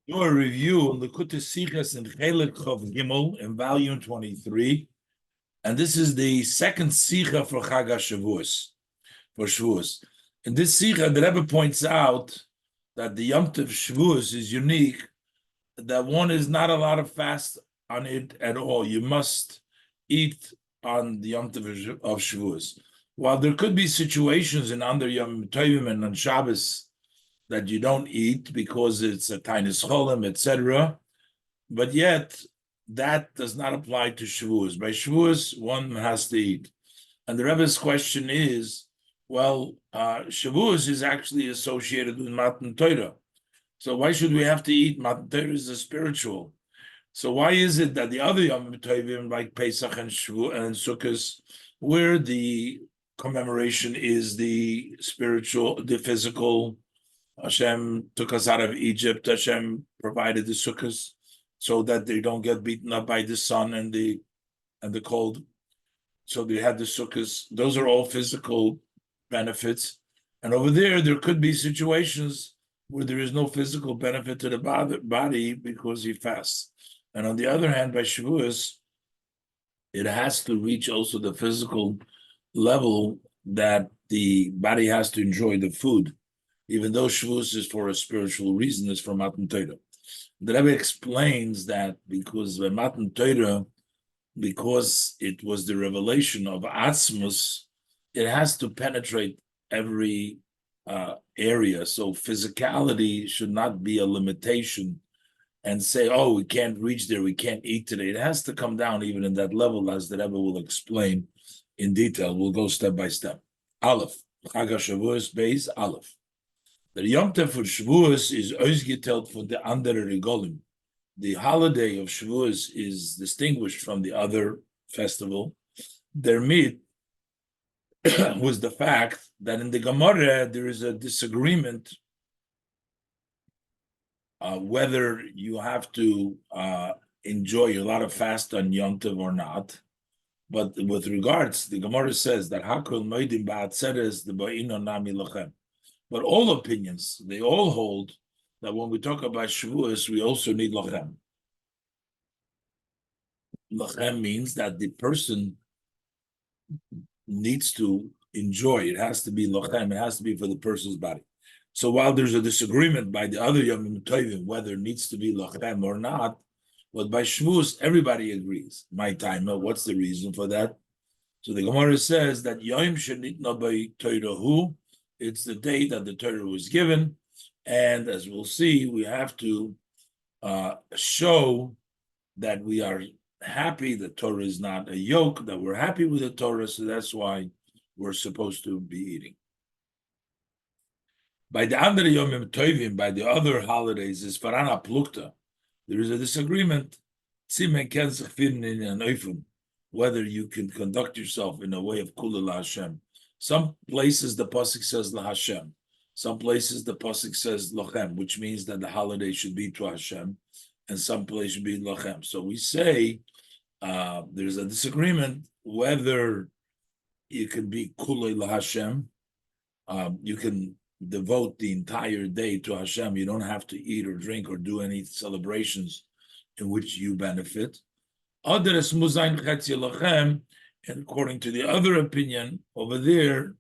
Do a review on the Sichas in Chelek Chav Gimel in volume 23, and this is the second Sicha for Chag Hashavuos, for Shavuos. In this Sicha, the Rebbe points out that the Yom Tov Shavuos is unique, that one is not allowed to fast on it at all. You must eat on the Yom Tov of Shavuos. While there could be situations in under Yom Tovim and on Shabbos that you don't eat because it's a tainis cholim, etc. But yet, that does not apply to Shavuos. By Shavuos, one has to eat. And the Rebbe's question is, well, Shavuos is actually associated with Matan Torah. So why should we have to eat? Matan Torah is a spiritual. So why is it that the other Yom Tovim, like Pesach and Shavuot and Sukkot, where the commemoration is the spiritual, the physical, Hashem took us out of Egypt. Hashem provided the sukkahs so that they don't get beaten up by the sun and the cold. So they had the sukkahs. Those are all physical benefits. And over there could be situations where there is no physical benefit to the body because he fasts. And on the other hand, by Shavuos, it has to reach also the physical level that the body has to enjoy the food, even though Shavuos is for a spiritual reason, it's for Matan Torah. The Rebbe explains that because by Matan Torah, because it was the revelation of Atzmus, it has to penetrate every area. So physicality should not be a limitation and say, oh, we can't reach there, we can't eat today. It has to come down even in that level, as the Rebbe will explain in detail. We'll go step by step. Aleph, Chag HaShavuos Beis, Aleph. The Yom Tov for Shavuos is ausgeteilt von the andere Regolim. The holiday of Shavuos is distinguished from the other festival. Their meat was the fact that in the Gemara there is a disagreement whether you have to enjoy a lot of fast on Yom Tov or not. But with regards, the Gemara says that Hakol Moedim Ba'atzeres the Ba'ino Nami Lochem. But all opinions, they all hold that when we talk about Shavuos, we also need lochem. Lochem means that the person needs to enjoy. It has to be lochem. It has to be for the person's body. So while there's a disagreement by the other Yom Tovim whether it needs to be lochem or not, but by Shavuos, everybody agrees. My time, what's the reason for that? So the Gemara says that Yom Shenitna by Toirahu, it's the day that the Torah was given, and as we'll see, we have to show that we are happy. The Torah is not a yoke, that we're happy with the Torah, so that's why we're supposed to be eating. By the andere Yomim Tovim, by the other holidays, is Farana Plukta. There is a disagreement. Whether you can conduct yourself in a way of Kula Hashem. Some places the pasuk says La Hashem. Some places the pasuk says Lochem, which means that the holiday should be to Hashem, and some places should be Lochem. So we say there's a disagreement whether you can be Kulei La Hashem. You can devote the entire day to Hashem. You don't have to eat or drink or do any celebrations in which you benefit. Others Muzayin Chetzi Lochem. And according to the other opinion over there,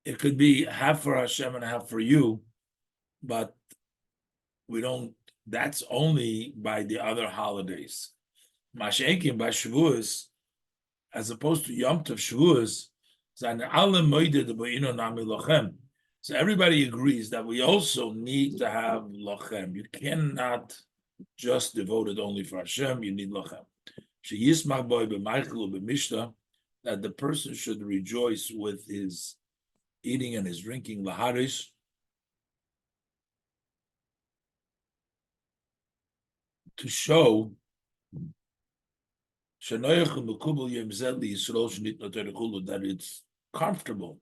it could be half for Hashem and half for you, but we don't, that's only by the other holidays. Mashenkin by Shavuos, as opposed to Yom Tov Shavuos, so everybody agrees that we also need to have lochem. You cannot just devote it only for Hashem, you need lochem. That the person should rejoice with his eating and his drinking laharis, to show that it's comfortable.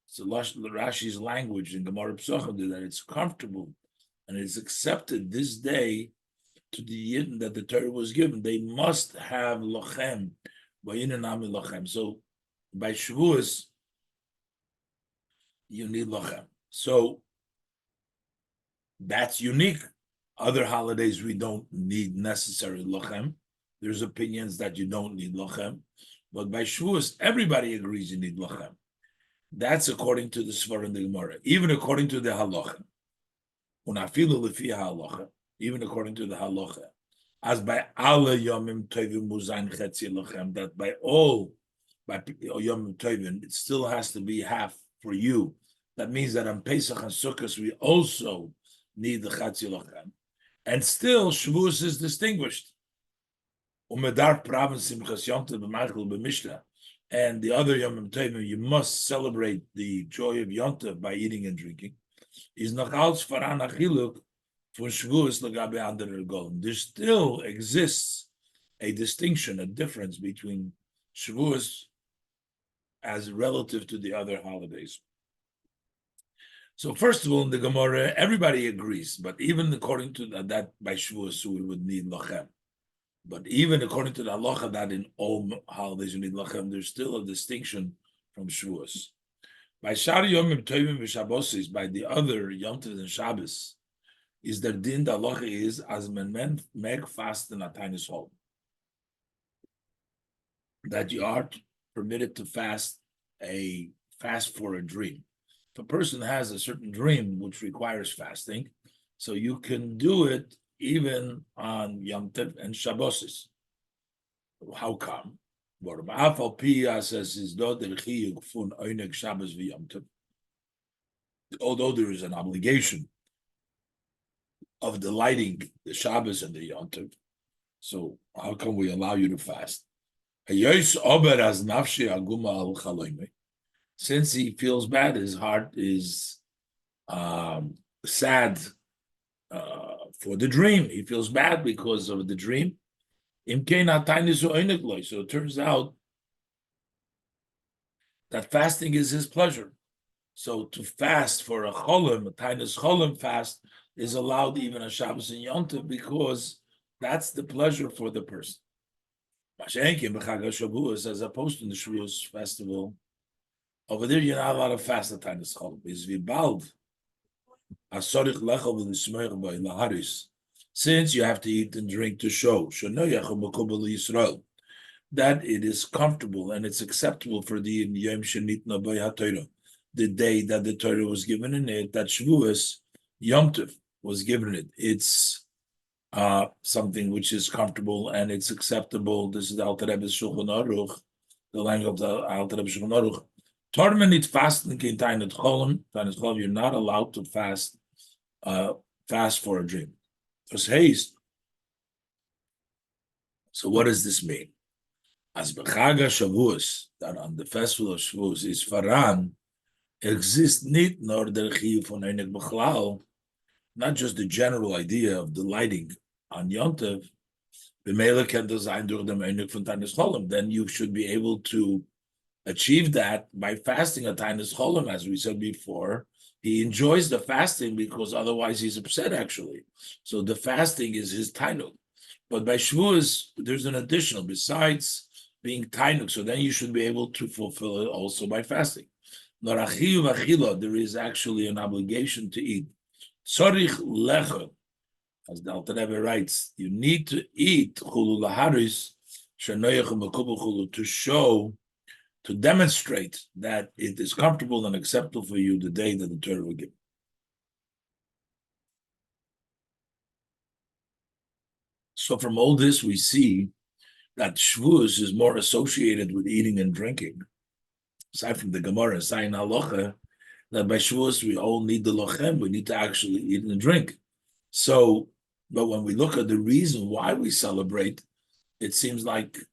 So Rashi's language in Gemara Psachim that it's comfortable and it's accepted this day to the Yidden that the Torah was given. They must have lochem. So by Shavuos, you need lochem. So that's unique Other holidays we don't need necessary lochem. There's opinions that you don't need lochem, but by Shavuos everybody agrees you need lochem. That's according to the Svar and the Gemara. Even according to the halacha, unafilu lefi halacha. Even according to the halacha, as by alle yomim tovim muzayin chetzi lochem. That by yomim tovim, it still has to be half for you. That means that on Pesach and Sukkot we also need the chetzi lochem. And still, Shavuos is distinguished. Umedar Prav Simchas Yom Tov b'Machil b'Mishnah, and the other Yom Tovim, you must celebrate the joy of Yom Tov by eating and drinking. Is nachal Faran Achiluk for Shavuos l'gabe andere Golem. There still exists a distinction, a difference between Shavuos as relative to the other holidays. So first of all, in the Gemara, everybody agrees, but even according to that by Shavuos, we would need lochem. But even according to the halacha that in all holidays you need lochem, there's still a distinction from Shavuos. By Shari Yomim Tovim v'Shabbosis, by the other Yom Tov and Shabbos, is the din the halacha is as men make fast in a tiny home, that you are permitted to fast for a dream. If a person has a certain dream which requires fasting, so you can do it even on Yom Tov and Shabbosis. How come? Although there is an obligation of delighting the Shabbos and the Yom Tov, so how come we allow you to fast? Since he feels bad, his heart is sad for the dream. He feels bad because of the dream. So it turns out that fasting is his pleasure. So to fast for a cholim, a tainus cholim fast, is allowed even on Shabbos and Yom Tov because that's the pleasure for the person. As opposed to the Shavuos festival, over there you're not allowed to fast at tainus cholim. Is vibald. Since you have to eat and drink to show that it is comfortable and it's acceptable for the Yom Shenitna Torah, the day that the Torah was given in it, that Shavuos Yom Tov was given it. It's something which is comfortable and it's acceptable. This is the Alter Rebbe's Shulchan Aruch, the language of the Alter Rebbe's Shulchan Aruch. Torah needs fasting in Tainus Cholim. Tainus Cholim, you're not allowed to fast for a dream. So what does this mean? As b'Chag Hashavuos, that on the festival of Shavuos is Faran, exists nit nor der chiyuv von einig b'chlal, not just the general idea of delighting on Yom Tov, b'meila ken design durch dem einig von Tainus Cholim, then you should be able to achieve that by fasting a tainus cholim, as we said before. He enjoys the fasting because otherwise he's upset, actually. So the fasting is his tainuk. But by Shavuos, there's an additional, besides being tainuk, so then you should be able to fulfill it also by fasting. There is actually an obligation to eat. Tzorich lecha, as the Alter Rebbe writes, you need to eat chulu laharis, to show, to demonstrate that it is comfortable and acceptable for you the day that the Torah will give. So from all this, we see that Shavuos is more associated with eating and drinking. Aside from the Gemara, Sayin Halacha, that by Shavuos we all need the lochem, we need to actually eat and drink. So, but when we look at the reason why we celebrate, it seems like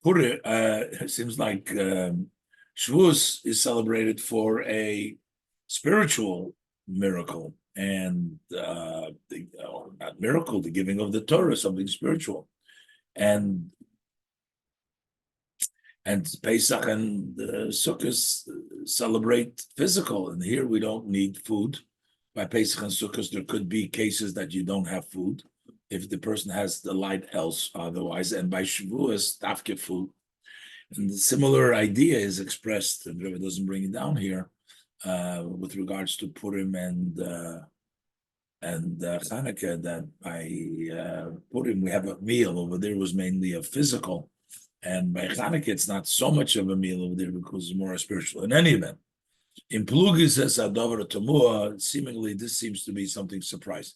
Shavuos is celebrated for a spiritual miracle, and not miracle, the giving of the Torah, something spiritual, and Pesach and Sukkot celebrate physical, and here we don't need food. By Pesach and Sukkot, there could be cases that you don't have food if the person has the light else otherwise, and by Shavuos, tafke food. And the similar idea is expressed, and Rebbe doesn't bring it down here, with regards to Purim and And Hanukkah, that by Purim we have a meal over there was mainly a physical, and by Hanukkah it's not so much of a meal over there because it's more spiritual. In any event, in Plugis says Adover Tamua, seemingly this seems to be something surprising.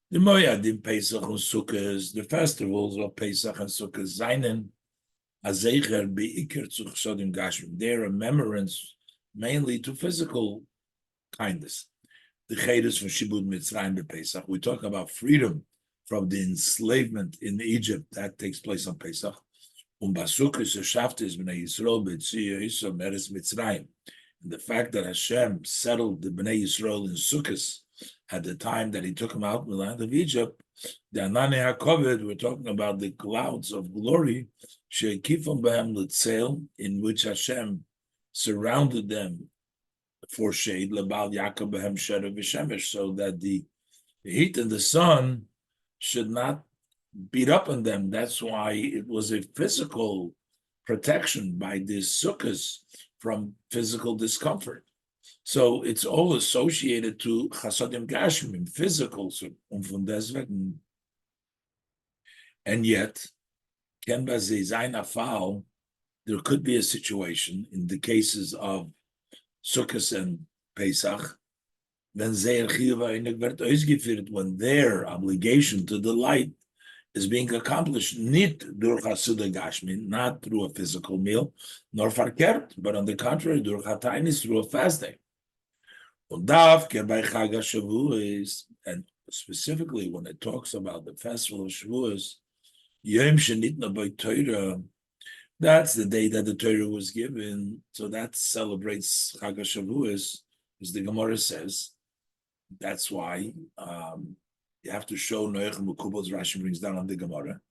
The Moyadim Pesach and Sukkot, the festivals of Pesach and Sukkot, Zainen, Azecher Beikir zu Chodim Gashim. They're remembrance mainly to physical kindness. The Chedes from Shibud Mitzrayim Pesach. We talk about freedom from the enslavement in Egypt. That takes place on Pesach. Basukos Shaftis Bnei Yisrael B'Tziyah Yisrael Meretz Mitzrayim. The fact that Hashem settled the Bnei Yisrael in Sukkot at the time that He took them out in the land of Egypt, the Anane HaKoved, we're talking about the clouds of glory, She'ekifam B'hem L'Tzel, in which Hashem surrounded them for shade, Lebal Yaakov B'hem Sherev V'Shemesh, so that the heat and the sun should not beat up on them. That's why it was a physical protection by these sukkahs from physical discomfort. So it's all associated to Chasadim Gashmim, physical. Von deswegen. And yet, there could be a situation in the cases of Sukkot and Pesach, when their obligation to the light is being accomplished not durch Hasuda Gashmin, not through a physical meal, nor verkehrt, but on the contrary, durch Hatainis, through a fasting. And specifically when it talks about the festival of Shavuos, Yom Shenitna by Torah, that's the day that the Torah was given. So that celebrates Chag Hashavuos, as the Gemara says. That's why you have to show Noach and Mekubal, Rashi brings down on the Gemara.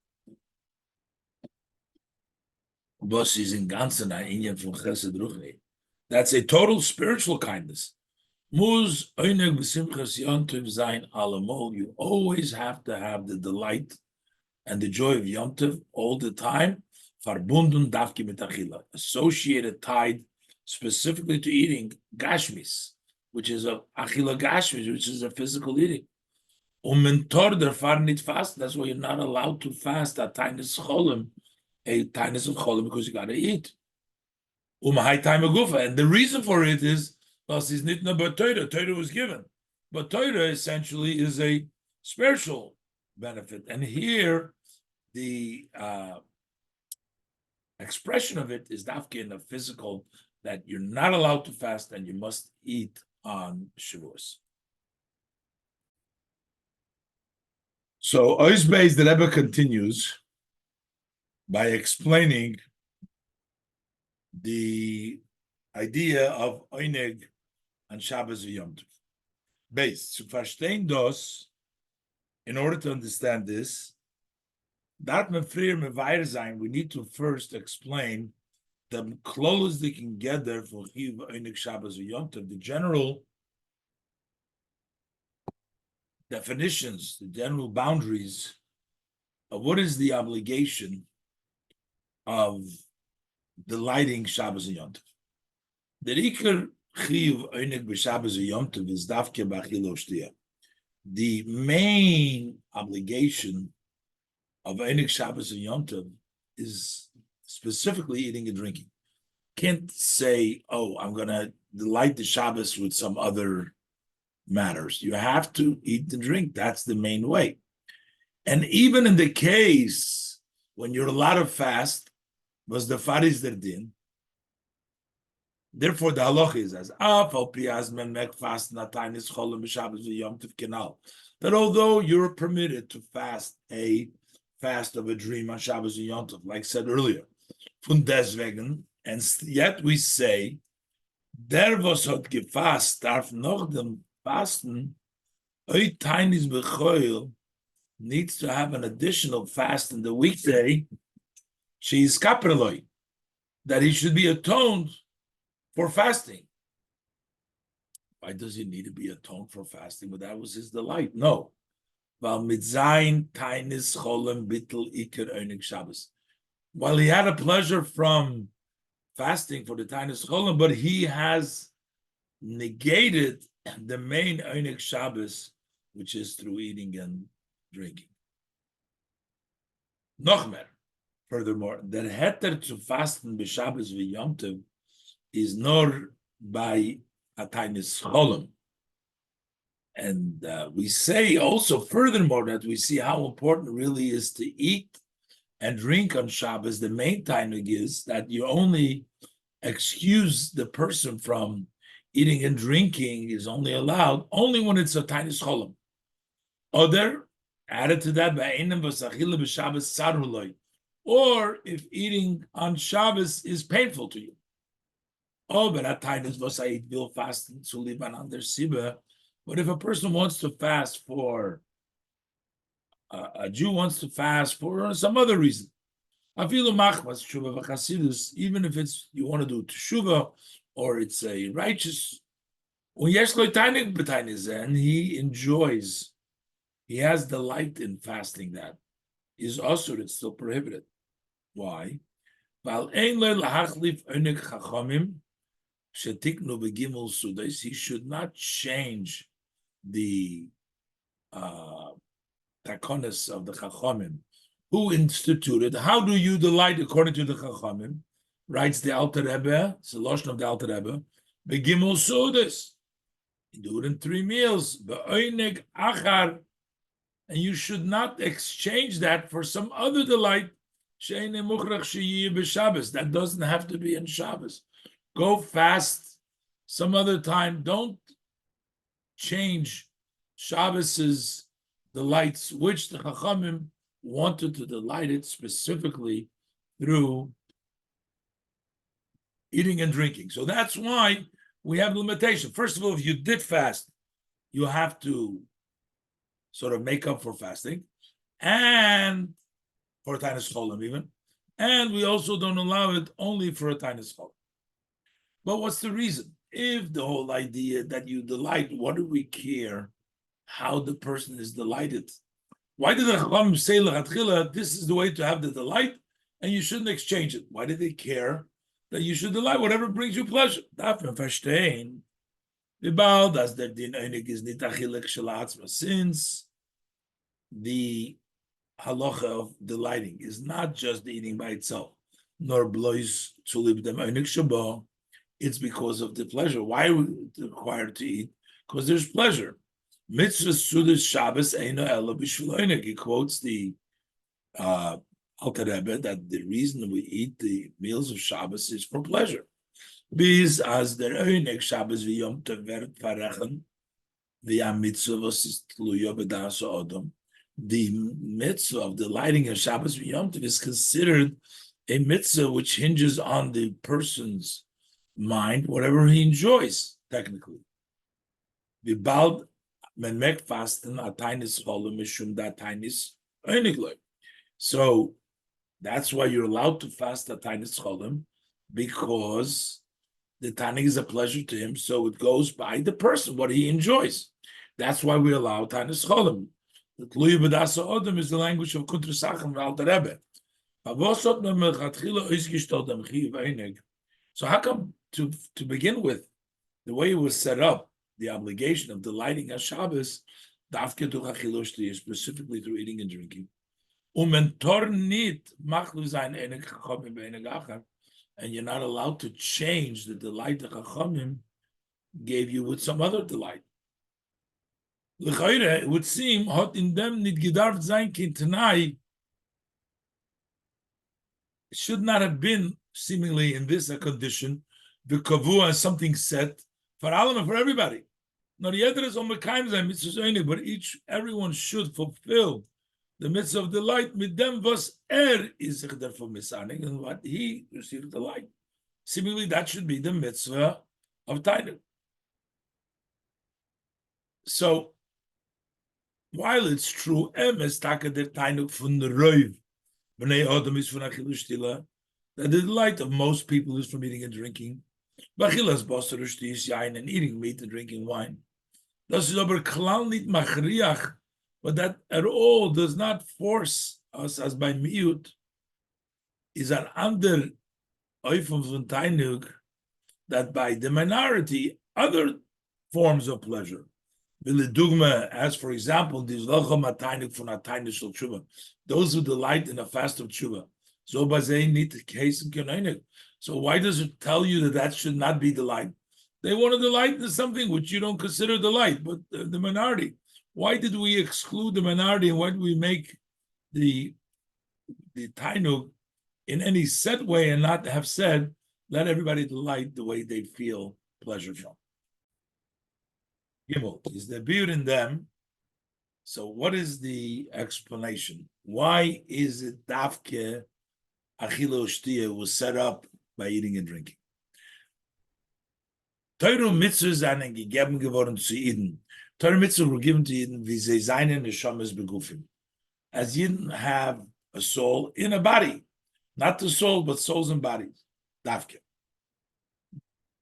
That's a total spiritual kindness. You always have to have the delight and the joy of Yom Tov all the time, associated, tied specifically to eating gashmis, which is a achila gashmis, which is a physical eating. That's why you're not allowed to fast a tainis of cholim, because you got to eat. And the reason for it is Torah was given, but Torah essentially is a spiritual benefit, and here the expression of it is dafke in the physical, that you're not allowed to fast and you must eat on Shavuos. So Oizbeis, the Rebbe continues by explaining the idea of Oineg and Shabbos Yom Tov. Beis, zu verstehen das, in order to understand this, we need to first explain the clothes they can get there for Chiv Oineg Shabbos Yom Tov, the general definitions, the general boundaries of what is the obligation of delighting Shabbos and Yom Tov. The Iker Chiv Oineg b'Shabbos Yom Tov is Dafke b'Achila U'Shtiya. The main obligation of Oineg Shabbos and Yom Tov is specifically eating and drinking. Can't say, oh, I'm going to delight the Shabbos with some other matters. You have to eat and drink. That's the main way. And even in the case when you're allowed to fast, was the faris der din. Therefore, the halach is as that although you're permitted to fast a fast of a dream on Shabbos and Yom Tov, like said earlier, von deswegen, and yet we say, der was hat gefasst darf noch dem fasten, tainis bechoil, needs to have an additional fast in the weekday, she is kapreloi, that he should be atoned for fasting. Why does he need to be atoned for fasting? But that was his delight. No. While he had a pleasure from fasting for the tainis cholim, but he has negated the main Oineg Shabbos which is through eating and drinking. Nochmer, furthermore, der heter to fasten b'Shabbos v'Yom Tov is nor by a tiny cholim. And we say also, furthermore, that we see how important it really is to eat and drink on Shabbos. The main time is that you only excuse the person from eating and drinking is only allowed only when it's a tiny cholim. Other added to that, or if eating on Shabbos is painful to you. But at times will fast to live on under Siba. But if a person wants to fast for a Jew wants to fast for some other reason, even if it's you want to do teshuva or it's a righteous, and he enjoys, he has delight in fasting, that is also, it's still prohibited. Why? He should not change the takonis of the Chachamim. Who instituted? How do you delight according to the Chachamim? Writes the Alter Rebbe, it's the Lashon of the Alter Rebbe, Begimel Sudas. You do it in 3 meals. Be'oineg achar. And you should not exchange that for some other delight. That doesn't have to be in Shabbos. Go fast some other time. Don't change Shabbos's delights, which the Chachamim wanted to delight it specifically through eating and drinking. So that's why we have limitation. First of all, if you did fast, you have to sort of make up for fasting, and for a tainis cholim even. And we also don't allow it only for a tainis cholim. But what's the reason? If the whole idea that you delight, what do we care how the person is delighted? Why did the Chachamim say l'chatchila, this is the way to have the delight, and you shouldn't exchange it? Why did they care that you should delight whatever brings you pleasure? Since the halacha of delighting is not just the eating by itself, nor blois to live them einik shaba, it's because of the pleasure. Why are we required to eat? Because there's pleasure. Mitzvah sudas Shabbos eino ela b'shvil einik. He quotes the Alter Rebbe that the reason we eat the meals of Shabbos is for pleasure. Bis as der einik Shabbos v'yom tov vert farechen v'yam mitzvah v'os is tluya b'das ha'odom. The mitzvah of delighting in Shabbos v'yom tov is considered a mitzvah which hinges on the person's mind, whatever he enjoys, technically. The bald men mek fasten a tainis cholim mishum da tainis einigloi. So that's why you're allowed to fast a tainis cholim, because the tainig is a pleasure to him, so it goes by the person, what he enjoys. That's why we allow tainis cholim. The tluya b'das ha'odom is the language of Kuntra Sachem v'Alter Rebbe. So how come, to begin with, the way it was set up, the obligation of delighting on Shabbos, specifically through eating and drinking, and you're not allowed to change the delight that Chachamim gave you with some other delight. It would seem, hot in them nit gedarft sein kintanai, it should not have been seemingly in this a condition, the kavua as something set for alam and for everybody. Not yet there is on mitzvahs, but everyone should fulfill the mitzvah of delight. Mit dem was is for misaning, and what he received delight. Seemingly that should be the mitzvah of tainuk. So while it's true, emes taka der tainuk fun the roiv, b'nei adam is fun achilu shtila, that the delight of most people is from eating and drinking. Bachilas basar ushtis yain, and eating meat and drinking wine. Das is aber klal nit machriach, but that at all does not force us as by miut, is an under oifum von tainuk, that by the minority, other forms of pleasure, As for example, those who delight in a fast of tshuva. So why does it tell you that that should not be delight? They want to delight in something which you don't consider delight, but the minority. Why did we exclude the minority, and why did we make the tainug in any set way and not have said, let everybody delight the way they feel pleasure from? Gimel, is there beard in them? So what is the explanation? Why is it dafke achila ushtia was set up by eating and drinking? Teure mitzvahs seien gegeben geworden zu Eden. Teure mitzvahs were given to Eden, wie sie seine neshamas begufim. As Eden have a soul in a body, not the soul, but souls and bodies. Dafke.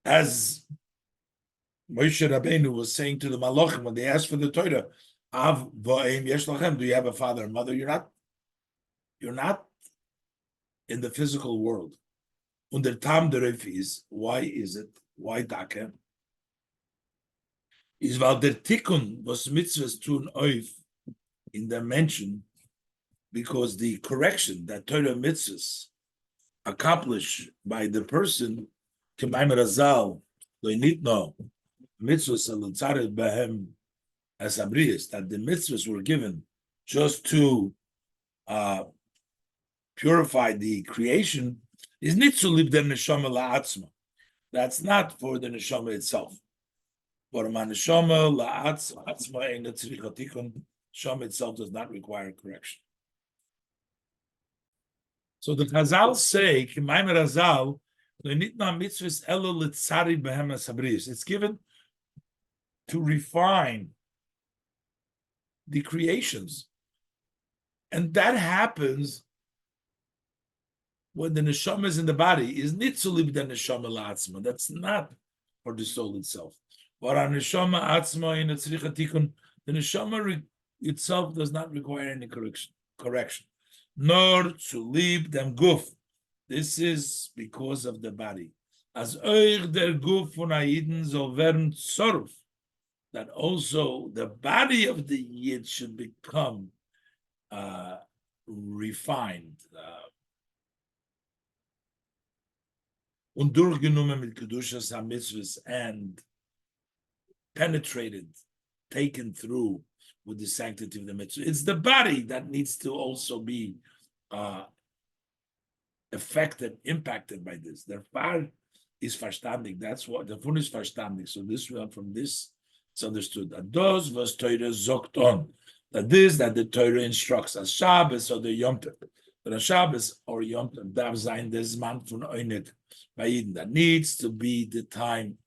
As Moshe Rabbeinu was saying to the Malachim when they asked for the Torah, Av va'em yesh lachem, do you have a father and mother? You're not in the physical world. Und der Tam deref is, why is it? Why dake? Is weil der Tikkun was mitzvahs tun oif in the mention, because the correction that Torah mitzvahs accomplish by the person, k'mayim razal, lo nitno, mitzvahs alutzaret behem as abrius, that the mitzvahs were given just to purify the creation, is nitzulib der neshama la'atzma. That's not for the neshama itself. But a neshama la'atzma ein tzricha tikun, neshama itself does not require correction. So the Chazal say, k'mayim razal, lo nitna mitzvahs elo litzari behem as abrius. It's given to refine the creations. And that happens when the neshama is in the body. Is nitzulib the neshama la'atzma. That's not for the soul itself. But our neshama atzma in tzricha tikun, the neshama itself does not require any correction. Nor to leave them guf. This is because of the body. As euch der guf von Aiden soll werden zorf, that also the body of the Yid should become refined, und durchgenommen mit Kedushas HaMitzvahs, and penetrated, taken through with the sanctity of the mitzvah. It's the body that needs to also be affected, impacted by this. The Far is verstandig. That's what the Fun is verstandig. So this one from this, it's understood that those was Torah zokt on, that the Torah instructs as Shabbos or the Yom Tov, that a Shabbos or Yom Tov darf sein des man von Oinet by Eden, that needs to be the time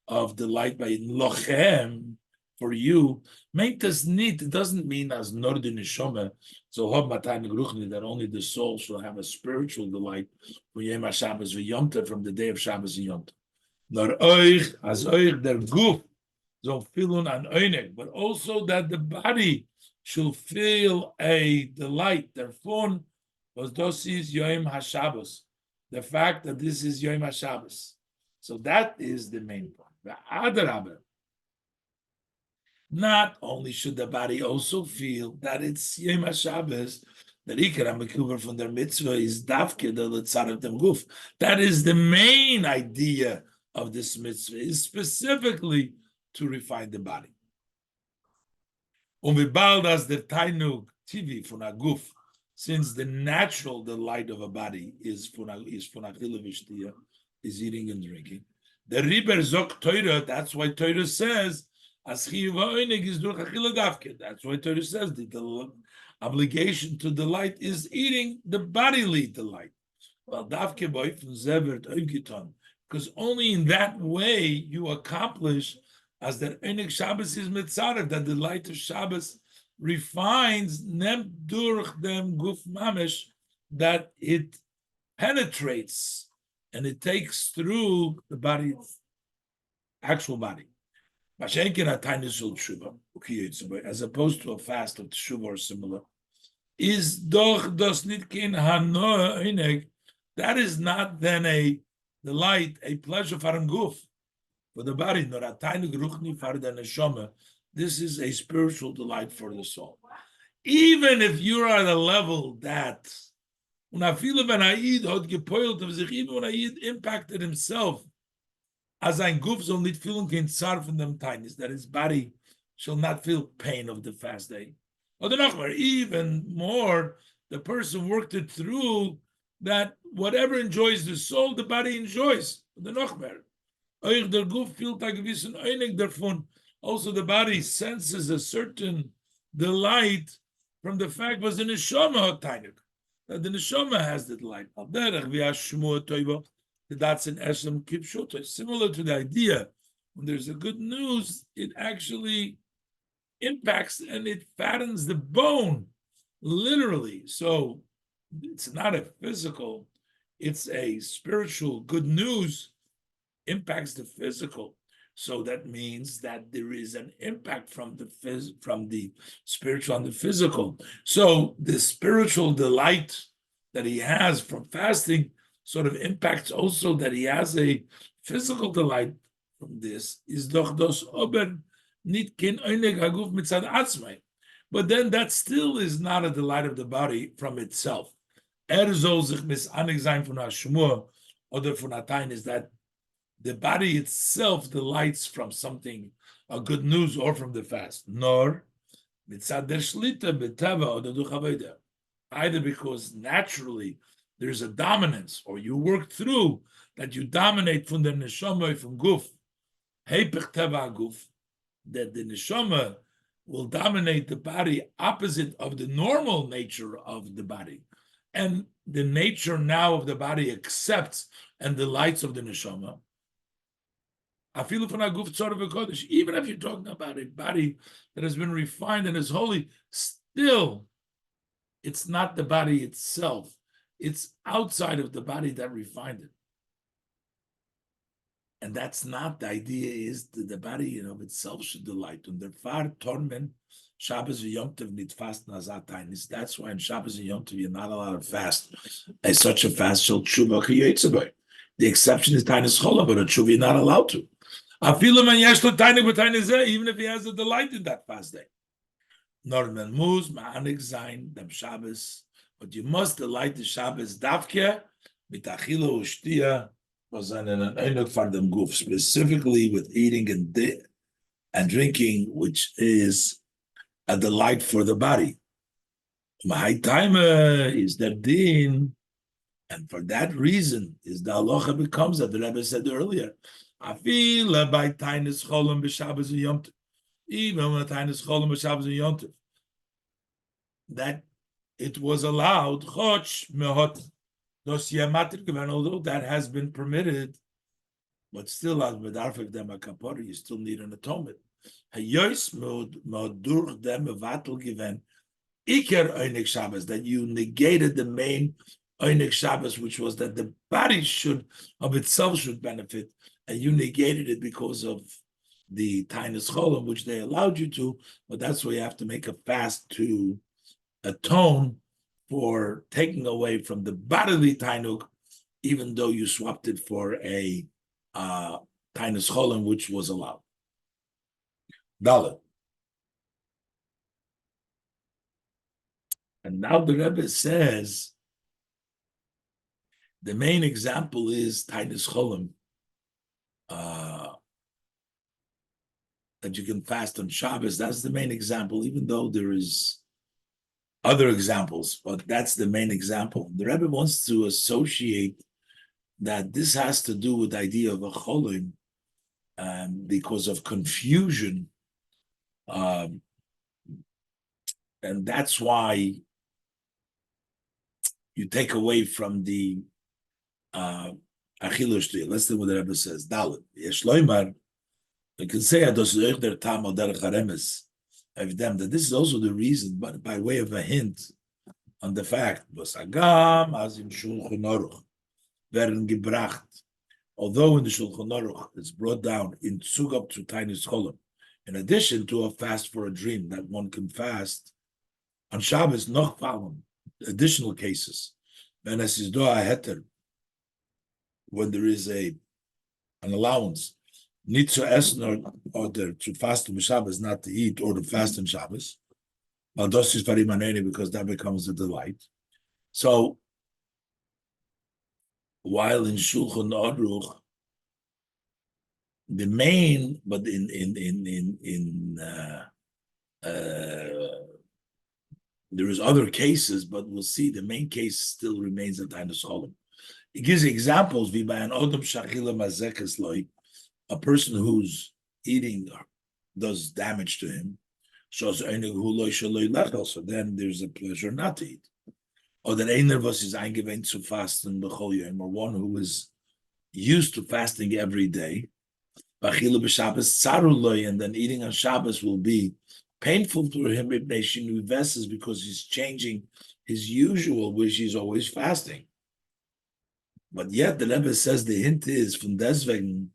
of the light by Eden. Lochem, for you, make this neat. It doesn't mean as Nordin Neshama, so hob matan gruchni, that only the soul shall have a spiritual delight for Yom HaShabbos v'Yom Tov, from the day of Shabbos and Yom Tov. Nor euch as euch der Guf so filun an oinek, but also that the body should feel a delight. Therefore, was this is Yom HaShabbos, the fact that this is Yom HaShabbos. So that is the main point. The Adarabah, not only should the body also feel that it's Yom HaShabbos, that Ikar HaMekuver from their mitzvah is Dafke, the Litzar of them Guf. That is the main idea of this mitzvah, is specifically to refine the body. Wie bald as the Tainug TV von a Guf, since the natural delight of a body is achila v'shtia, is eating and drinking. The Riber Zok Torah, that's why Torah says, as chiyuv ha'oineg is durch achila dafke. That's why Torah says the obligation to delight is eating the bodily delight. Well, dafke boif zevert oigiton, because only in that way you accomplish as that Einik Shabbos is mitzarev, that the light of Shabbos refines nem durch dem guf mamish, that it penetrates and it takes through the body's actual body. As opposed to a fast of teshuva or similar, is doch das nitkin hanoah Einik. That is not then a delight, a pleasure for an guf, for the body, nor a tiny ruchni for the neshama, this is a spiritual delight for the soul. Even if you're at a level that even when Ayid impacted himself, as ein Guf soll nicht fühlen kein Zar von dem Tainis, that his body shall not feel pain of the fast day. Or the Nachbar, even more, the person worked it through that whatever enjoys the soul, the body enjoys. The Nachbar. Euch der Guf fühlt a gewissen Einig davon. Also the body senses a certain delight from the fact was the Neshama hat Tainik. That the Neshama has the delight. Al derech v'ya shmua toiva. That's an Eshem Kipshuta. Similar to the idea, when there's a good news, it actually impacts and it fattens the bone, literally. So it's not a physical, it's a spiritual good news impacts the physical. So that means that there is an impact from the spiritual and the physical. So the spiritual delight that he has from fasting sort of impacts also that he has a physical delight from this. Is doch das ober nit kein einig haguf mitzad atzmai. But then that still is not a delight of the body from itself. Soll sich misanig sein von Hashmua oder von Atain is that the body itself delights from something, a good news, or from the fast. Nor mitzad der shlita betava oder durch avodah. Either because naturally there's a dominance, or you work through that you dominate from the neshama, from guf, heipech teva guf, that the neshama will dominate the body opposite of the normal nature of the body. And the nature now of the body accepts and delights of the neshama. Even if you're talking about a body that has been refined and is holy, still, it's not the body itself. It's outside of the body that refined it. And that's not the idea, is that the body in of itself should delight. Und der Fahr Tormen, Shabbos and Yom Tov nit fast nazatainis. That's why in Shabbos and Yom Tov you're not allowed to fast. As such a fast shall tshuva kiyetzaboy. The exception is tainis chola, but a tshuva you're not allowed to. Afilu man yesh lo tainik b'tainizeh, even if he has a delight in that fast day. Nor men muz ma'anik zayin dem Shabbos. But you must delight the Shabbos davke mitachila ushtia was an einuk for them guf, specifically with eating and drinking, which is a delight for the body. My time is the din, and for that reason is the halacha becomes that the Rebbe said earlier. I feel by tainis cholam b'Shabbos and Yom Tov, even when tainis cholam b'Shabbos and Yom Tov, that it was allowed, although that has been permitted, but still, as medarfik dem kapara, you still need an atonement. That you negated the main Einik Shabbos, which was that the body of itself should benefit, and you negated it because of the Tainus Cholam, which they allowed you to, but that's why you have to make a fast to atone for taking away from the bodily Tainuk, even though you swapped it for a Tainus Cholam, which was allowed. Dalet. And now the Rebbe says the main example is Tainus Cholam, that you can fast on Shabbos. That's the main example, even though there is other examples, but that's the main example. The Rebbe wants to associate that this has to do with the idea of a cholim, because of confusion, and that's why you take away from the achilush. Let's see what the Rebbe says. Dalet yeshloimar. You can say that this is also the reason, but by way of a hint on the fact, although in the Shulchan Aruch it's brought down in Tzugab to Tainus Cholam, in addition to a fast for a dream that one can fast on Shabbos, noch fallen, additional cases, when there is an allowance Nicht zu essen or to fast on Shabbos, not to eat, or to fast on Shabbos. Well, das ist very maneni because that becomes a delight. So while in Shulchan Aruch, the main, but there is other cases, but we'll see the main case still remains at Tainus Cholim. It gives examples, wie bei an Odom Shachila Mazekes Loi, a person who's eating does damage to him, so then there's a pleasure not to eat. Or that einer was is eingewöhnt zu fasten b'chol yom, or one who is used to fasting every day, b'achila b'Shabbos tzaru loy, and then eating on Shabbos will be painful to him because he's changing his usual, which he's always fasting. But yet the Rebbe says the hint is from deswegen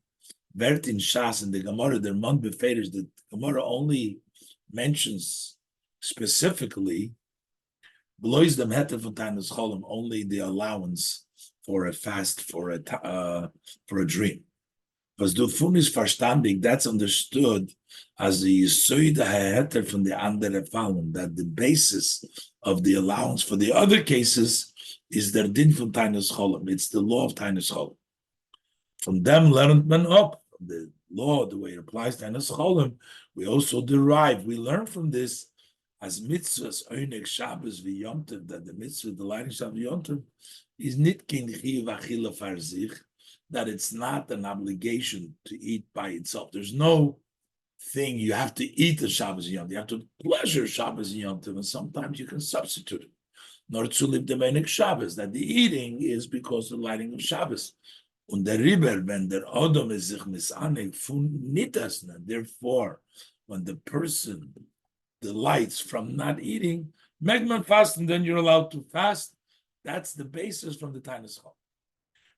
Wert in Shas and the Gemara, their month befeders, the Gemara only mentions specifically blows them heter von Tainus Cholim, only the allowance for a fast for a dream. Was du funis verstandig, that's understood as the Yisoida heter from the andere Fallen, that the basis of the allowance for the other cases is der din von Tainus Cholim. It's the law of Tainus Cholim. From them learned man up. The law, the way it applies to Tainus Cholim, we also derive, we learn from this as mitzvahs oinek Shabbos v'Yom Tov, that the mitzvah, the lighting Shabbos v'Yom Tov, is nit kin chiv achila far zich, that it's not an obligation to eat by itself. There's no thing you have to eat the Shabbos v'Yom Tov. You have to pleasure Shabbos v'Yom Tov, and sometimes you can substitute it. Nor zu live the oinek Shabbos, that the eating is because of the lighting of Shabbos. Und der Riber, wenn der Odom is sich misanig fun nitasna, therefore, when the person delights from not eating, megman fast, and then you're allowed to fast. That's the basis from the Tainus Cholim.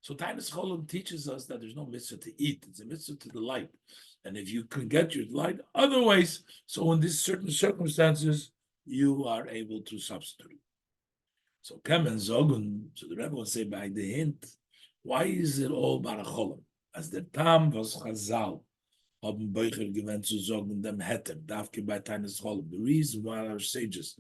So Tainus Cholim teaches us that there's no mitzvah to eat; it's a mitzvah to delight. And if you can get your delight otherwise, so in these certain circumstances, you are able to substitute. So Kemen Zogun, so the Rebbe will say by the hint, why is it all Baracholim? As the Tam was Chazal. Haben Beucher gewöhnt zu sagen, dem Heter, Davke bei Tainus Cholim. The reason why our sages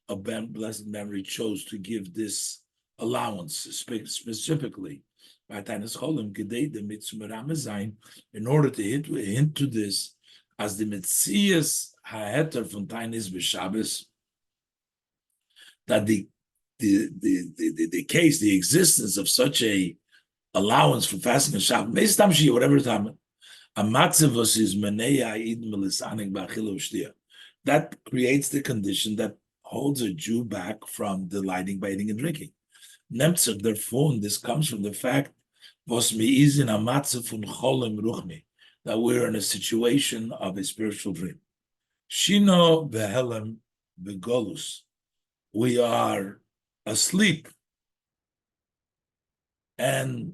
of blessed memory chose to give this allowance specifically by Tainus Cholim, gedei the mitzvah Ramazain, in order to hint to this, as the Metzias HaHeter von Tainus B'Shabbos, that the case, the existence of such a allowance for fasting and Shabbos, whatever time. That creates the condition that holds a Jew back from delighting by eating and drinking. Therefore, this comes from the fact that we're in a situation of a spiritual dream. Shino behelem begolus. We are asleep and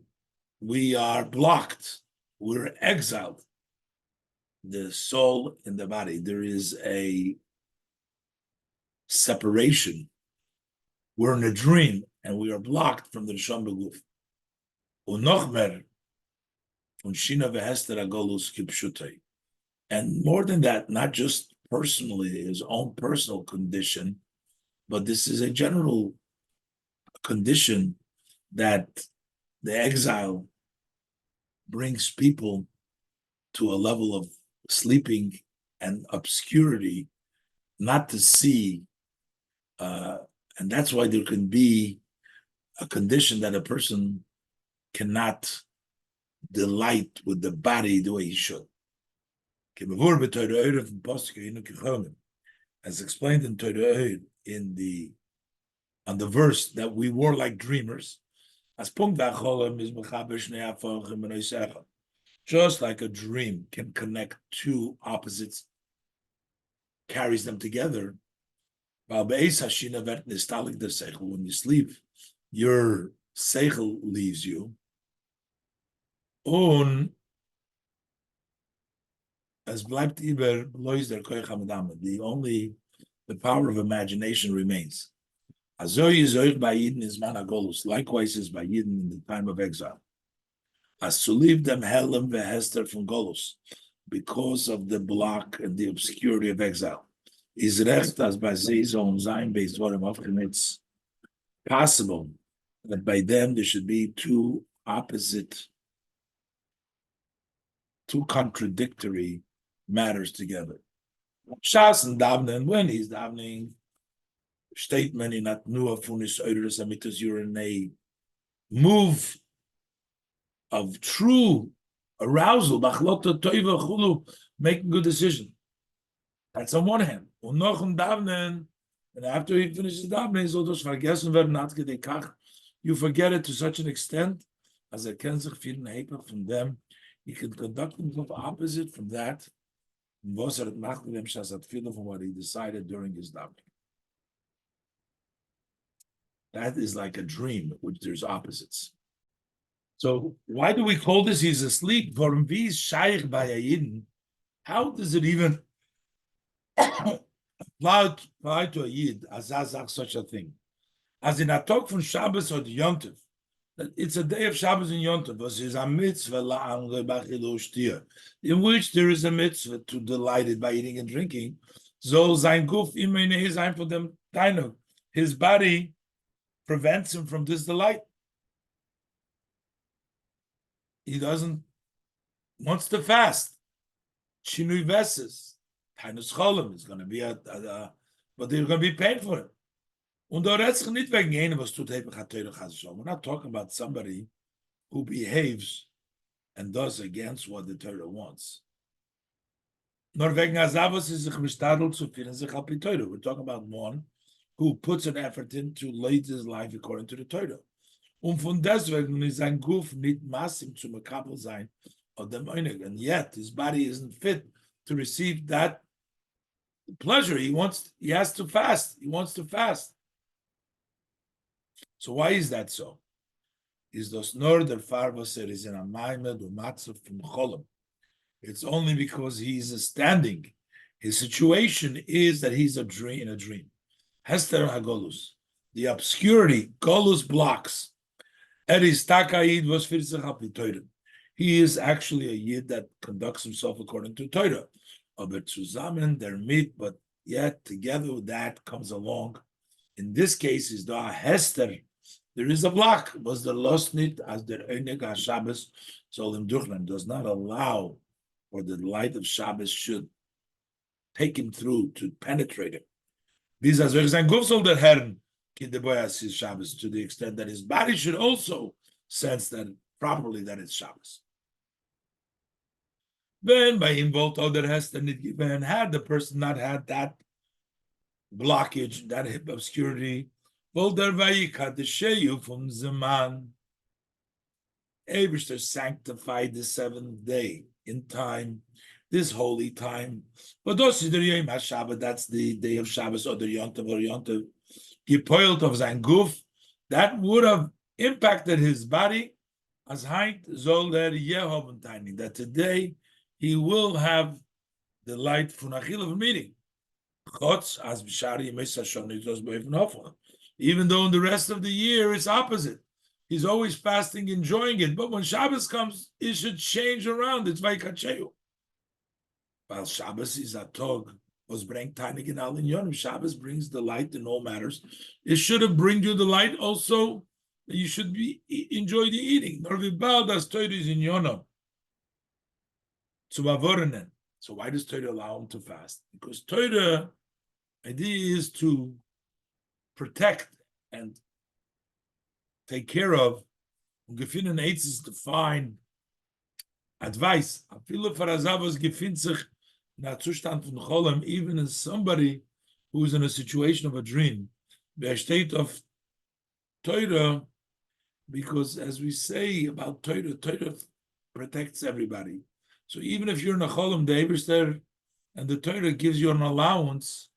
we are blocked. We're exiled. The soul in the body. There is a separation. We're in a dream and we are blocked from the Neshama Beguf. Unochmer unshina vehester agolus kipshutei. And more than that, not just personally, his own personal condition, but this is a general condition that the exile brings people to a level of sleeping and obscurity, not to see, and that's why there can be a condition that a person cannot delight with the body the way he should. As explained in Torah on the verse that we were like dreamers. Just like a dream can connect two opposites, carries them together. When you sleep, your seichel leaves you. The power of imagination remains. Likewise is by Yidden in the time of exile. as to leave them Helam vehester from Golus, because of the block and the obscurity of exile. Is recht as by Zezon Zain based what it's possible that by them there should be two contradictory matters together. Shas and Davnen, when he's davening, statement in that Nuah Funis Eures Amitus, you're in a move of true arousal, making good decision. That's on one hand. And after he finishes davening, you forget it to such an extent as can sich from them. He can conduct himself opposite from that. From what he decided during his davening. That is like a dream, which there's opposites. So why do we call this he's asleep? How does it even apply to a Yid, Azazach, such a thing? As in a talk from Shabbos or the Yontif, that it's a day of Shabbos and Yontif, is a mitzvah in which there is a mitzvah to delight it by eating and drinking. So sein Guf for them, his body prevents him from this delight. He wants to fast. Shinui Veses, Tainus Cholim is going to be but they're going to be paid for it. We're not talking about somebody who behaves and does against what the Torah wants. We're talking about one who puts an effort in to lead his life according to the Torah. Von deswegen ist sein Guf nicht massiv zu mekabel sein of the Meinig, and yet his body isn't fit to receive that pleasure. He has to fast. He wants to fast. So why is that so? Is das nur der Farvaser is in a maimed or matzav from cholam? It's only because he's standing. His situation is that he's in a dream. Hester hagolus, the obscurity, golus blocks. He is actually a Yid that conducts himself according to Torah. But zusammen, they're meet, but yet together with that comes along. In this case, is the Hester. There is a block. Was the lost nit as the Einig HaShabbos Solim Duchlan does not allow, or the light of Shabbos should take him through to penetrate him. These are sein Guf soll der Herrn to the extent that his body should also sense that properly that it's Shabbos. Then by involved other has to given had the person not had that blockage, that obscurity, well der vayikadesheyu from Zaman. Eibishter sanctified the seventh day in time, this holy time. But those is the Yom HaShabbat, that's the day of Shabbos or the Yontav or Yontav. Gepoilt of sein Guf, that would have impacted his body as heint zol der Yehoventaining, that today he will have the light from Achil of a meeting. Even though in the rest of the year it's opposite. He's always fasting, enjoying it. But when Shabbos comes, it should change around. It's Vaikacheyu. While Shabbos is a tog, was bring tainig in al in Shabbos brings the light in all matters. It should have bring you the light also. You should be enjoy the eating. Nor vibal das Torah is in Yonah. So why does Torah allow him to fast? Because Torah idea is to protect and take care of. Gefinnen Eitz is to find advice. Even as somebody who is in a situation of a dream, the state of Torah, because as we say about Torah, Torah protects everybody. So even if you're in a cholam, the Eibishter and the Torah gives you an allowance,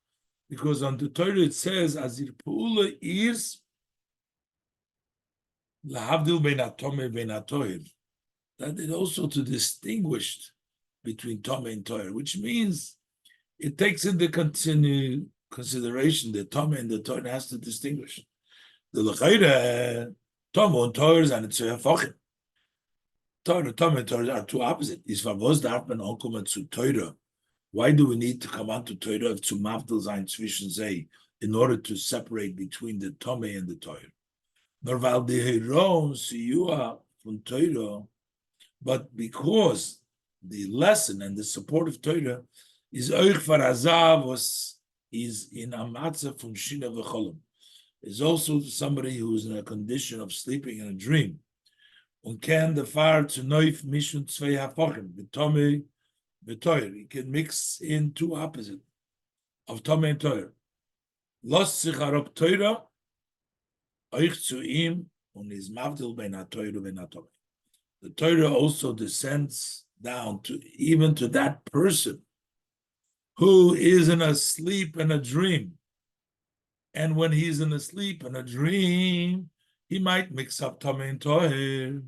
because on the Torah it says, Azir Pula is lahavdil bein atome bein atoir, that it also to distinguish between Tome and Torah, which means it takes into consideration the Tome and the Torah has to distinguish. The L'chayre, Tome and Torah and it's Fachim. Torah, Torah, Torah are two opposite. Is Favos darf man ankommen zu Torah. Why do we need to come on to Torah zu Mavdil sein zwischen sie in order to separate between the Tome and the Torah? Nor weil die Heron Siyua von Torah, but because the lesson and the support of Torah is euch varazav was is in a matzah from Shina v'cholim. Is also somebody who is in a condition of sleeping in a dream. Und kann the fire to neuf mischen zwei hapochim, betome betoyer. He can mix in two opposite of tome and toyer. Los sich arop Torah, euch zu ihm, und is mavdil ben ha-toyer ben ha-tome. The Torah also descends down to even to that person who is in a sleep and a dream. And when he's in a sleep and a dream, he might mix up Tome and Toher.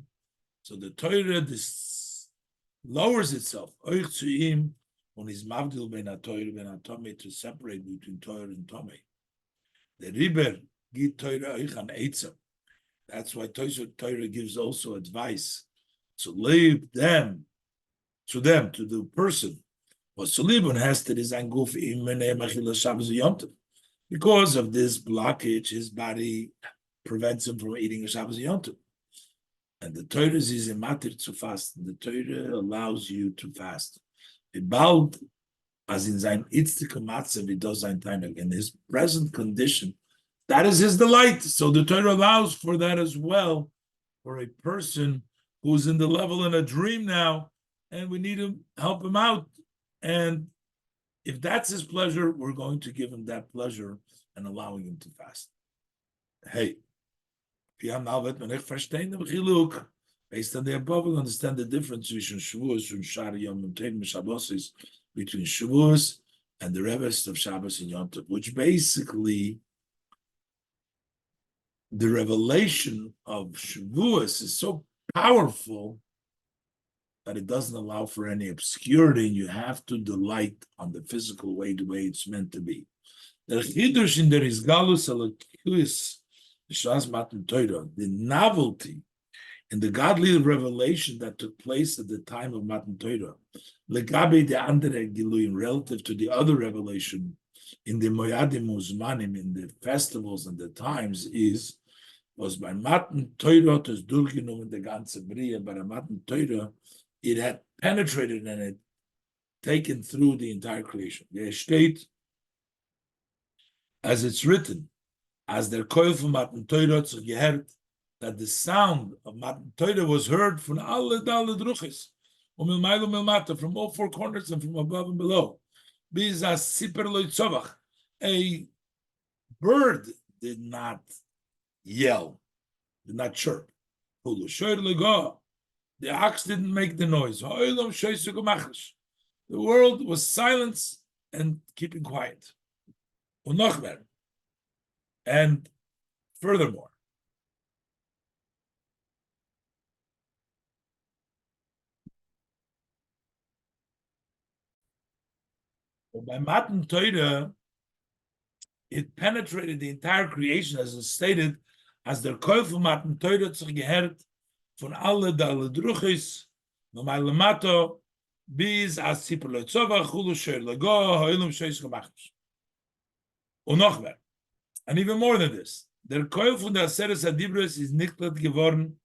So the Torah lowers itself, Oich zu ihm, und is mavdil ben ha-Toher ben ha-Tome, to separate between Torah and Tome. The Riber git Torah oich an Eitzah. That's why Torah gives also advice to leave them, to the person. Was zu lieben has to design guf im machila Shabbos yontiv. Because of this blockage, his body prevents him from eating a Shabbos yontiv. And the Torah is a matter to fast. The Torah allows you to fast. Bald, as in sein itztike matzah, he does sein tainig. In his present condition, that is his delight. So the Torah allows for that as well, for a person who's in the level in a dream now, and we need to help him out. And if that's his pleasure, we're going to give him that pleasure and allowing him to fast. Hey, based on the above, we'll understand the difference between Shavuos and Shar Yom and Shabbos, between Shavuos and the rest of Shabbos and Yom Tov, which basically the revelation of Shavuos is so powerful that it doesn't allow for any obscurity, and you have to delight on the physical way, the way it's meant to be. The chidush in the Rizgalus Alakus, the novelty in the godly revelation that took place at the time of Matan Torah, legabe de andere giluim, relative to the other revelation in the Moyadim Uzmanim, in the festivals and the times, was by Matan Torah to durchgenommen the ganze Bria, by a Matan Torah, it had penetrated and it taken through the entire creation. The state, as it's written, as their koil from Matan Torah zu gehört, that the sound of Matan Torah was heard from alle druches, from all four corners and from above and below. A bird did not yell, did not chirp. The ox didn't make the noise. The world was silence and keeping quiet. And furthermore, by Matan Torah, it penetrated the entire creation, as is stated, as der Koil von Matan Torah hat sich gehört von alle druchis, no mai lemato, bis as sipelo tzova, chulu sher lego, hoilum sheis gemachos. Und noch mehr. And even more than this, der Koil von der Aseres Adibros is niklat geworden,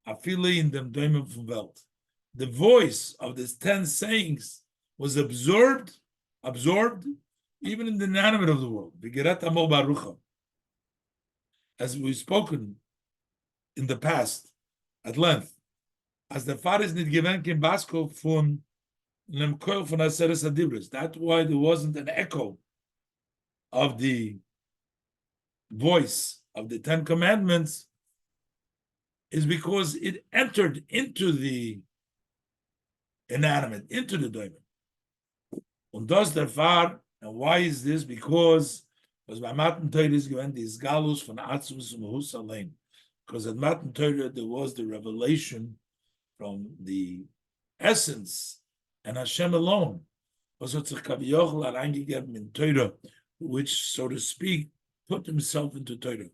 afile in dem Däumen von Welt. The voice of these 10 sayings was absorbed even in the inanimate of the world. As we've spoken in the past at length, as the Father is not given in Basco from nem Koil von Aseres Adibros. That's why there wasn't an echo of the voice of the 10 commandments, is because it entered into the inanimate, into the diamond. Und das der Fall, and why is this? Because by Matan Torah is given these galus von Atzmus und Mahus allein. Because at Matan Torah there was the revelation from the essence and Hashem alone. Was hat sich Kaviyochel hereingegeben in Torah, which, so to speak, put himself into Torah.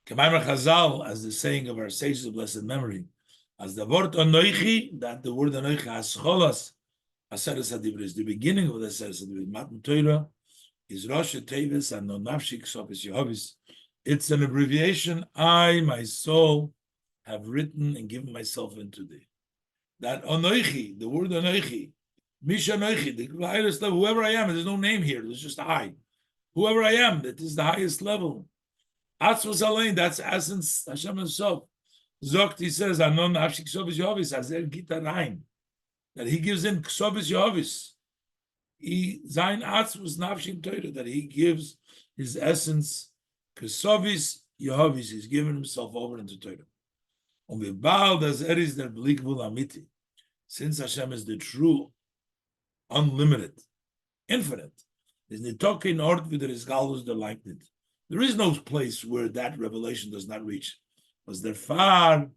K'maymer Chazal, as the saying of our sages of blessed memory, As the word Anoichi, that the word Anoichi has cholas, Aseres Hadibra is the beginning of the Aseres Hadibra. Matan Torah is Rosh Tevis and Nonafshik Sopis Yehovis. It's an abbreviation. I, my soul, have written and given myself into thee. That Anoichi, the word Anoichi, Misha Anoichi, the highest level, whoever I am, there's no name here, there's just I. Whoever I am, that is the highest level. Atzvos Alein, that's essence, Hashem himself. Zokt, he says, Anon Nafshik Sopis Yehovis, Azer Gita Rein. That he gives in Ksobis Yehovis. Zain Atz was Nafshim Torah, that he gives his essence, Ksobis Yehovis, he's given himself over into Torah. And we bow as is der Blikvul Amiti, since Hashem is the true, unlimited, infinite, is Nitokin Ort with his Galus der Leibnit. There is no place where that revelation does not reach. Because there far,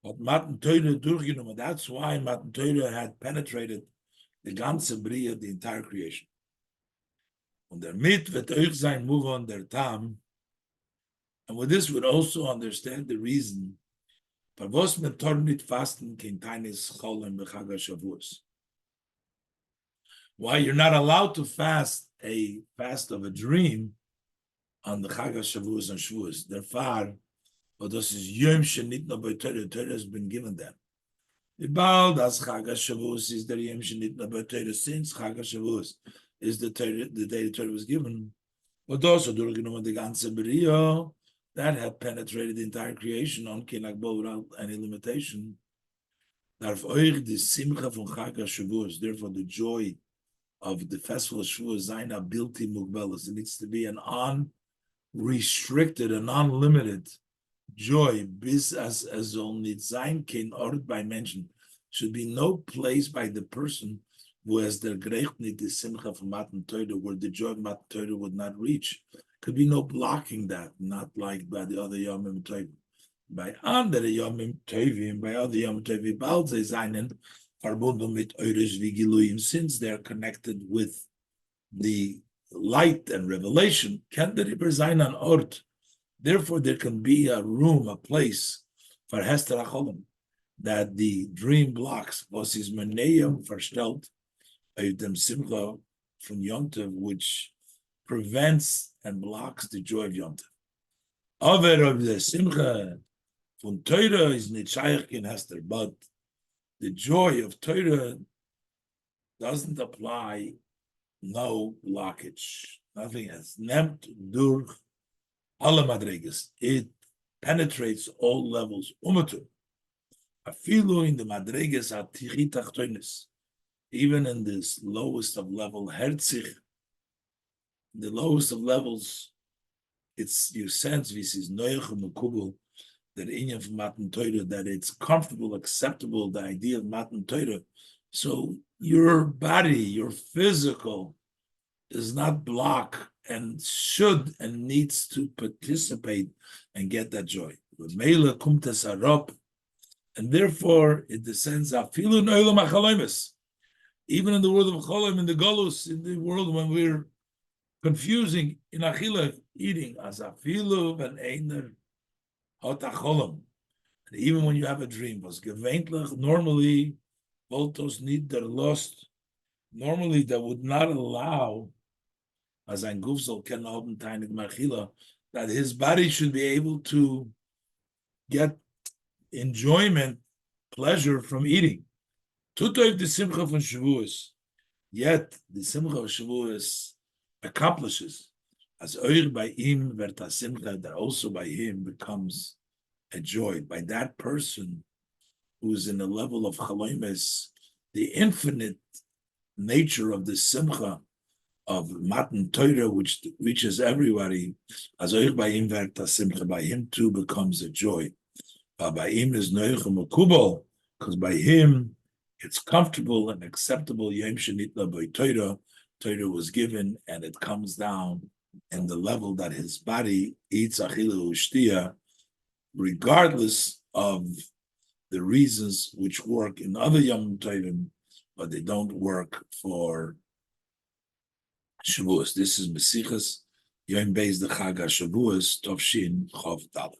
but Matan Torah durchgenommen. That's why Matan Torah had penetrated the ganze Bria, the entire creation. Und damit wird euch sein move on der Tam. And with this, we'd also understand the reason for was mit Tornit fasten kein tainis cholem b'chag Hashavuos. Why you're not allowed to fast a fast of a dream on the Chag Hashavuos and Shavuos. Therefore, but this is Yom Shenit no by Torah. Torah has been given them. The Baal das Chag Hashavuos is the Yom Shenit no by Torah. Since Chag Hashavuos is the day the Torah was given, but also during the ganze Bria that had penetrated the entire creation on Kinakbo without any limitation. Therefore, the Simcha from Chag Hashavuos, therefore the joy of the festival of Shavuos, Zaina Bilti Mugbelas. It needs to be an unrestricted and unlimited joy. Bis as only Zain Kin ordered by mention. Should be no place by the person who has the Grechni, the Simcha from Matan Torah, where the joy of Matan Torah would not reach. Could be no blocking that, not like by the other Yomim Tovim. By andere Yomim Tovim, by other Yomim Tovim, bald ze seinen verbunden mit Eures Vigiluyim, since they're connected with the light and revelation, can the Riber sein an Ort. Therefore, there can be a room, a place for Hester Acholim, that the dream blocks, was his Meneyam verstellt, dem Simcha from Yom Tov, which prevents and blocks the joy of Yom Tov. Over of the Simcha from Torah is nicht shaykh in Hester, but the joy of Torah doesn't apply, no blockage, nothing else. Nemt durch alle madreges. It penetrates all levels. Umatu. Afilu in the madreges atichi tachtonis. Even in this lowest of level, herzich, the lowest of levels, it's you sense this is noyach mekubel, that inyan from Matan Torah, that it's comfortable, acceptable, the idea of Matan Torah. So your body, your physical, does not block and should and needs to participate and get that joy. And therefore, it descends even in the world of Cholim, in the Golus, in the world when we're confusing in Achila, eating, as afilu and einer hot acholim. And even when you have a dream, was gewöhnlich, normally, voltos need their lost, normally that would not allow, as ein Gufsel can open tainig machila, that his body should be able to get enjoyment, pleasure from eating. Tutoiv the simcha von Shavuos, yet the simcha of Shavuos accomplishes as oir by him verta simcha, that also by him becomes a joy. By that person who's in the level of chaloimes, the infinite nature of the simcha of Matan Torah, which reaches everybody, as oir by him verta simcha, by him too becomes a joy. But by him is noich makubal, because by him it's comfortable and acceptable. Yom shenitla by Torah, Torah was given, and it comes down in the level that his body eats achilu ushtia, regardless of the reasons which work in other Yom Tovim, but they don't work for Shavuos. This is Mesichas Yom Beis the Chag Hashavuos Tovshin Chov Dalet.